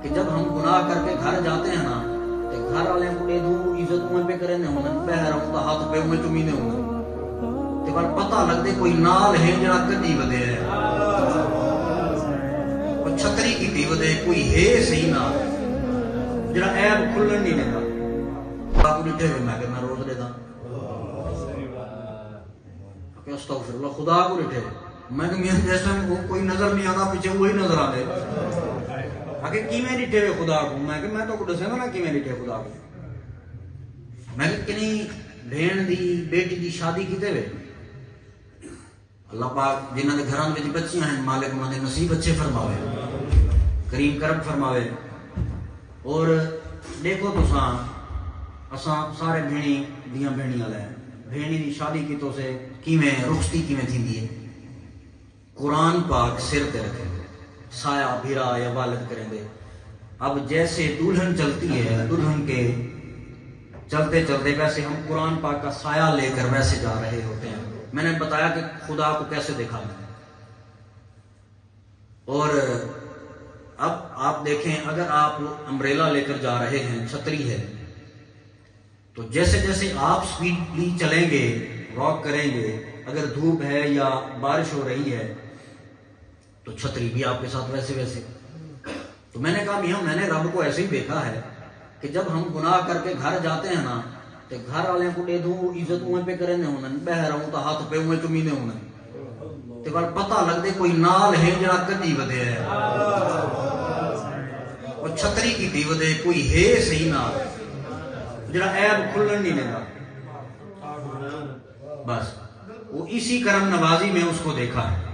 کہ جب ہم گناہ کر کے گھر جاتے ہیں نا تو گھر والے کو دے دوں عزت میں پہ کرنے ہونا بہر ہوں ہاتھ پہ میں چمینے ہونا تے پر پتہ لگدے کوئی نال ہے جڑا کڈی ودے ہے کوئی چھتری کی ودے کوئی ہے صحیح نال جڑا عیب کھلن نہیں دیندا باپ ڈٹھے ہوئے میں کہ میں روز دے دا کہ استغفر اللہ خدا کو ڈٹھے میں کہ میاں جس ٹائم کوئی نظر نہیں آتا پیچھے وہی نظر آتے آگے کی میں ڈٹھے ہوئے خدا کو میں کہ میں تو کو دسے نا کی میں ڈٹھے خدا کو میں کہ کنی بہن دی بیٹی دی شادی کیتے ہوئے اللہ پاک جنہاں دے گھراں وچ بچیاں ہیں مالک انہاں دے نصیب اچھے فرماوے کریم کرم فرماوے اور دیکھو تساں اساں سارے بھیڑی دیاں بھیڑیاں لے بھیڑی دی شادی کی تو سے کیویں رخصتی کیویں تھیندی ہے قرآن پاک سر تے رکھے سایہ بھیرا یا والد کریں دے اب جیسے دلہن چلتی ہے دلہن کے چلتے چلتے ویسے ہم قرآن پاک کا سایہ لے کر ویسے جا رہے ہوتے ہیں میں نے بتایا کہ خدا کو کیسے دیکھا میں اور اب آپ دیکھیں اگر آپ امبریلا لے کر جا رہے ہیں چھتری ہے تو جیسے جیسے آپ سپیڈلی چلیں گے واک کریں گے اگر دھوپ ہے یا بارش ہو رہی ہے تو چھتری بھی آپ کے ساتھ ویسے ویسے تو میں نے کہا میاں میں نے رب کو ایسے ہی دیکھا ہے کہ جب ہم گناہ کر کے گھر جاتے ہیں نا تو گھر والے کو دے دوں عزت میں پہ کرنے ہونا بہر ہوں تو ہاتھ پہ میں چمینے ہونا تے پر پتہ لگدے کوئی نال ہے جڑا کڈی ودے ہے اور چھتری کی ودے کوئی ہے صحیح نال جڑا عیب کھلن نہیں دیندا بس وہ اسی کرم نوازی میں اس کو دیکھا ہے